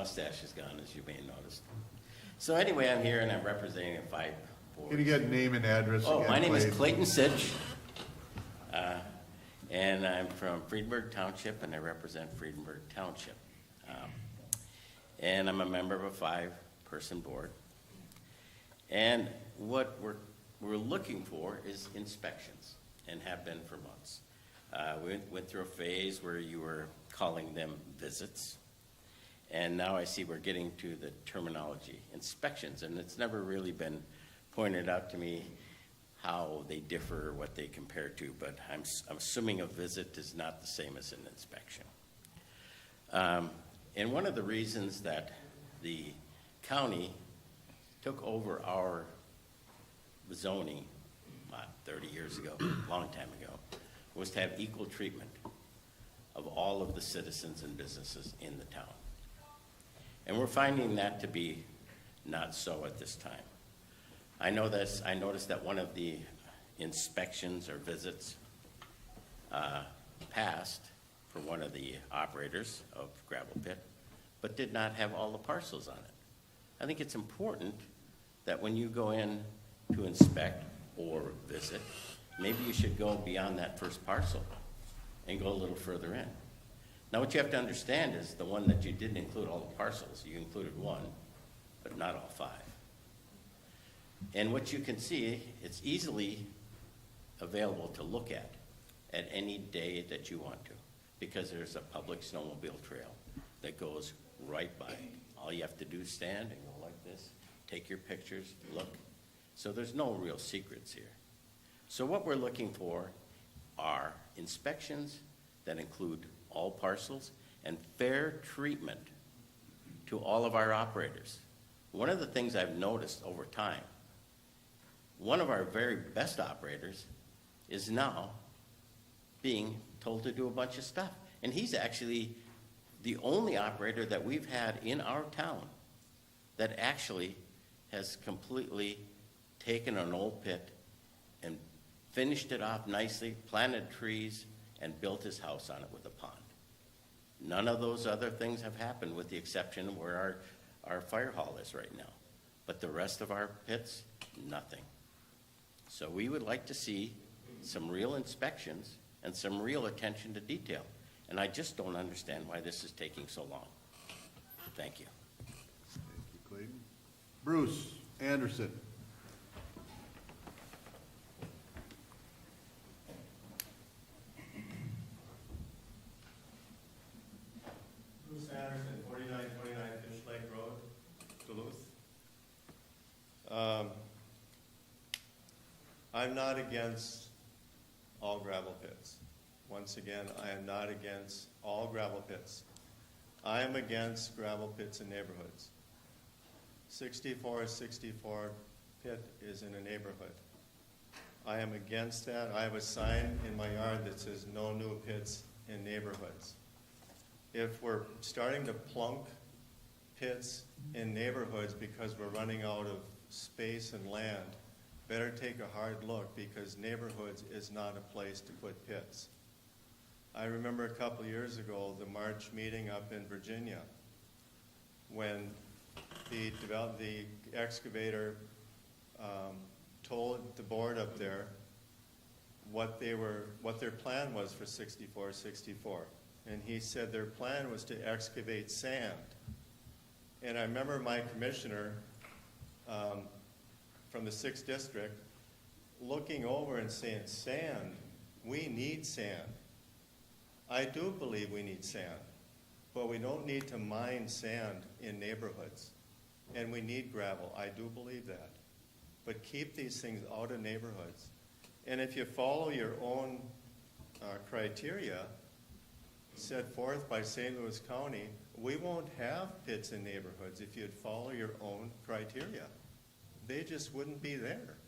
mustache is gone, as you may have noticed. So anyway, I'm here and I'm representing a 5 boards. Can you get name and address again, Oh, my name is Clayton? Clayton Sitch, and I'm from Friedenberg Township, and I represent Friedenberg Township. And I'm a member of a 5-person board. And what we're looking for is inspections, and have been for months. We went through a phase where you were calling them visits, and now I see we're getting to the terminology, inspections, and it's never really been pointed out to me how they differ, what they compare to, but I'm assuming a visit is not the same as an inspection. And one of the reasons that the county took over our zoning, 30 years ago, a long time ago, was to have equal treatment of all of the citizens and businesses in the town. And we're finding that to be not so at this time. I noticed that one of the inspections or visits passed for one of the operators of Gravel Pit, but did not have all the parcels on it. I think it's important that when you go in to inspect or visit, maybe you should go beyond that first parcel and go a little further in. Now, what you have to understand is the one that you didn't include all the parcels, you included 1, but not all 5. And what you can see, it's easily available to look at any day that you want to, because there's a public snowmobile trail that goes right by. All you have to do is stand and go like this, take your pictures, look. So there's no real secrets here. So what we're looking for are inspections that include all parcels and fair treatment to all of our operators. One of the things I've noticed over time, one of our very best operators is now being told to do a bunch of stuff. And he's actually the only operator that we've had in our town that actually has completely taken an old pit and finished it off nicely, planted trees, and built his house on it with a pond. None of those other things have happened, with the exception of where our fire hall is right now. But the rest of our pits, nothing. So we would like to see some real inspections and some real attention to detail. And I just don't understand why this is taking so long. Thank you. Thank you, Clayton. Bruce Anderson. Bruce Anderson, 4929 Fish Lake Road, Duluth. I'm not against all gravel pits. Once again, I am not against all gravel pits. I am against gravel pits in neighborhoods. 6464 pit is in a neighborhood. I am against that. I have a sign in my yard that says no new pits in neighborhoods. If we're starting to plunk pits in neighborhoods because we're running out of space and land, better take a hard look, because neighborhoods is not a place to put pits. I remember a couple years ago, the March meeting up in Virginia, when the excavator told the board up there what their plan was for 6464. And he said their plan was to excavate sand. And I remember my commissioner from the 6th district looking over and saying, sand, we need sand. I do believe we need sand, but we don't need to mine sand in neighborhoods. And we need gravel, I do believe that. But keep these things out of neighborhoods. And if you follow your own criteria set forth by St. Louis County, we won't have pits in neighborhoods if you'd follow your own criteria. They just wouldn't be there.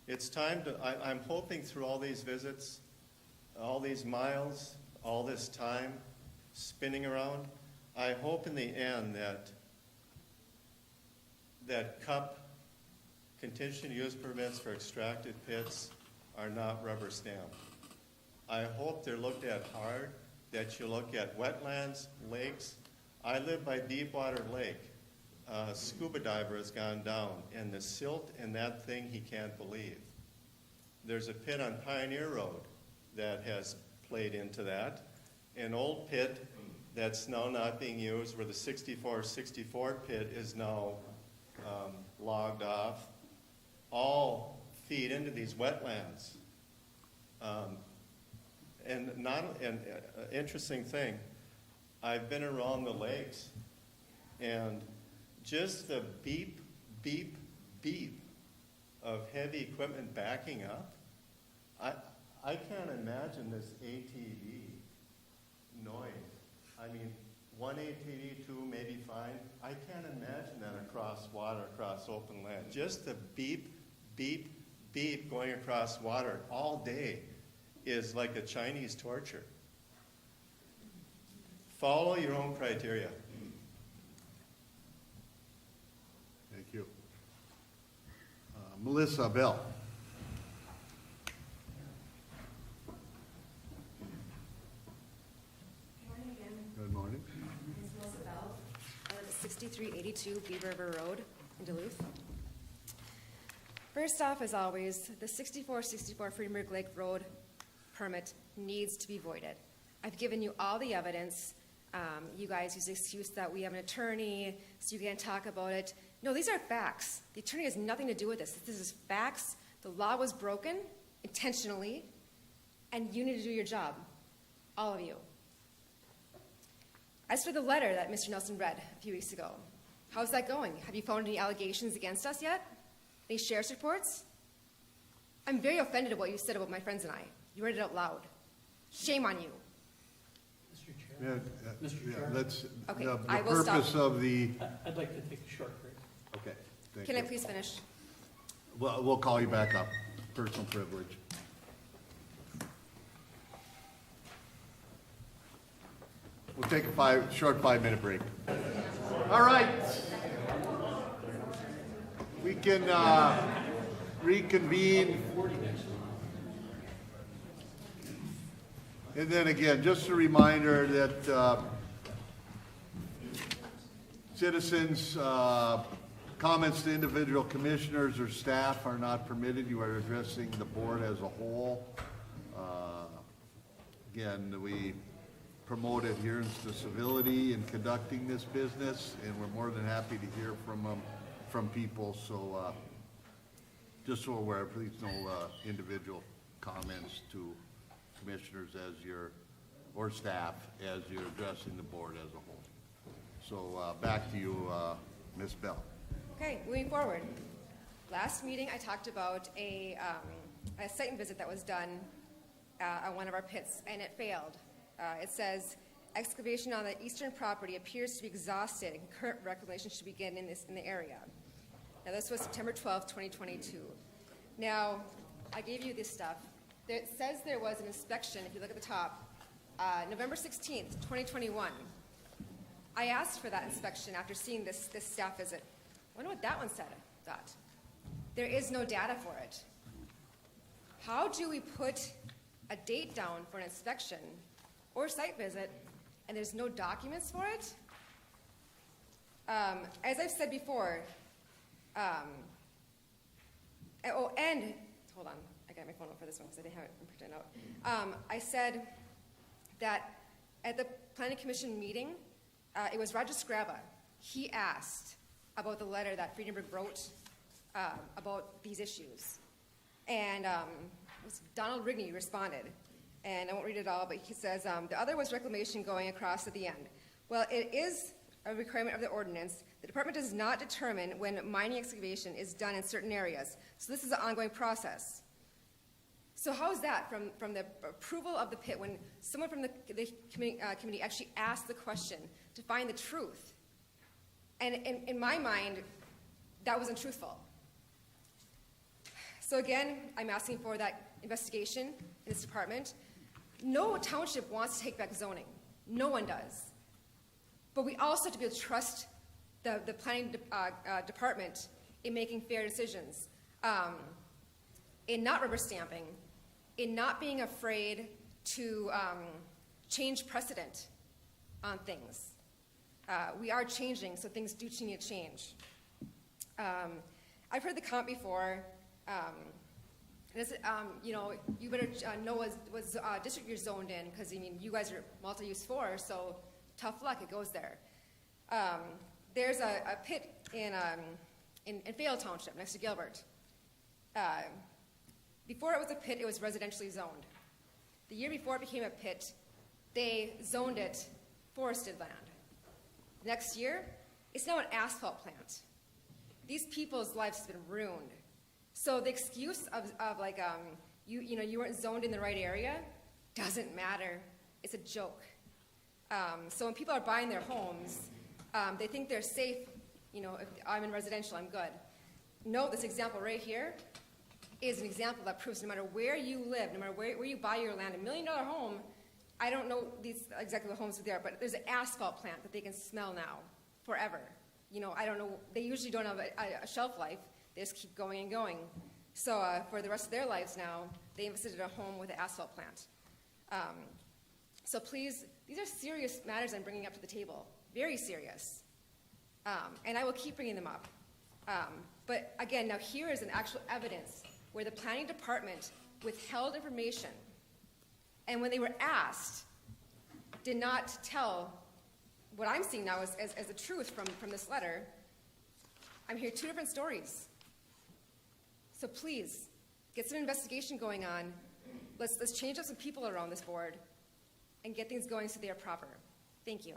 It's time to, I'm hoping through all these visits, all these miles, all this time spinning around, I hope in the end that CUP, contingent use permits for extracted pits, are not rubber stamped. I hope they're looked at hard, that you look at wetlands, lakes, I live by Deepwater Lake. A scuba diver has gone down, and the silt in that thing he can't believe. There's a pit on Pioneer Road that has played into that. An old pit that's now not being used, where the 64 pit is now logged off, all feed into these wetlands. Interesting thing, I've been around the lakes, and just the beep, beep, beep of heavy equipment backing up, I can't imagine this ATV noise. I mean, one ATV, two, maybe fine. I can't imagine that across water, across open land. Just the beep, beep, beep going across water all day is like a Chinese torture. Follow your own criteria. Thank you. Melissa Bell. Morning again. Good morning. My name is Melissa Bell. I live at 6382 Beaver River Road in Duluth. First off, as always, the 6464 Freeburg Lake Road permit needs to be voided. I've given you all the evidence. You guys use the excuse that we have an attorney, so you can't talk about it. No, these are facts. The attorney has nothing to do with this. This is facts. The law was broken intentionally, and you need to do your job. All of you. As for the letter that Mr. Nelson read a few weeks ago, how's that going? Have you found any allegations against us yet? Any sheriff's reports? I'm very offended at what you said about my friends and I. You read it out loud. Shame on you. Mr. Yeah, Chair, Mr. Chair. let's, Okay, the I will stop. purpose of the, I'd like to take a short break. okay, thank Can I you. please finish? Well, we'll call you back up, personal privilege. We'll take a short 5-minute break. All right. We can reconvene. And then again, just a reminder that citizens' comments to individual commissioners or staff are not permitted. You are addressing the board as a whole. Again, we promote adherence to civility in conducting this business, and we're more than happy to hear from people. So just so we're aware, please no individual comments to commissioners or staff as you're addressing the board as a whole. So back to you, Ms. Bell. Okay, moving forward. Last meeting, I talked about a site visit that was done on one of our pits, and it failed. It says, excavation on the eastern property appears to be exhausted, and current reclamation should begin in the area. Now, this was September 12th, 2022. Now, I gave you this stuff. It says there was an inspection, if you look at the top, November 16th, 2021. I asked for that inspection after seeing this staff visit. I wonder what that one said, Dot. There is no data for it. How do we put a date down for an inspection or site visit, and there's no documents for it? As I've said before, and hold on, I got my phone up for this one because I didn't have it printed out. I said that at the Planning Commission meeting, it was Roger Scraba. He asked about the letter that Friedenberg wrote about these issues. And it was Donald Rigney responded. And I won't read it all, but he says, the other was reclamation going across at the end. Well, it is a requirement of the ordinance. The department does not determine when mining excavation is done in certain areas. So this is an ongoing process. So how is that from the approval of the pit when someone from the committee actually asked the question to find the truth? And in my mind, that wasn't truthful. So again, I'm asking for that investigation in this department. No township wants to take back zoning. No one does. But we also have to be able to trust the planning department in making fair decisions, in not rubber stamping, in not being afraid to change precedent on things. We are changing, so things do need to change. I've heard the comment before, you know, you better know what district you're zoned in, because, I mean, you guys are multi-use 4, so tough luck, it goes there. There's a pit in Fayette Township, next to Gilbert. Before it was a pit, it was residentially zoned. The year before it became a pit, they zoned it forested land. Next year, it's now an asphalt plant. These people's lives have been ruined. So the excuse of like, you weren't zoned in the right area doesn't matter. It's a joke. So when people are buying their homes, they think they're safe. You know, if I'm in residential, I'm good. No, this example right here is an example that proves no matter where you live, no matter where you buy your land, $1 million home, I don't know exactly what homes are there, but there's an asphalt plant that they can smell now forever. You know, I don't know, they usually don't have a shelf life. They just keep going and going. So for the rest of their lives now, they invested in a home with an asphalt plant. So please, these are serious matters I'm bringing up to the table, very serious. And I will keep bringing them up. But again, now here is an actual evidence where the planning department withheld information, and when they were asked, did not tell what I'm seeing now as the truth from this letter. I'm hearing 2 different stories. So please, get some investigation going on. Let's change up some people around this board and get things going so they are proper. Thank you.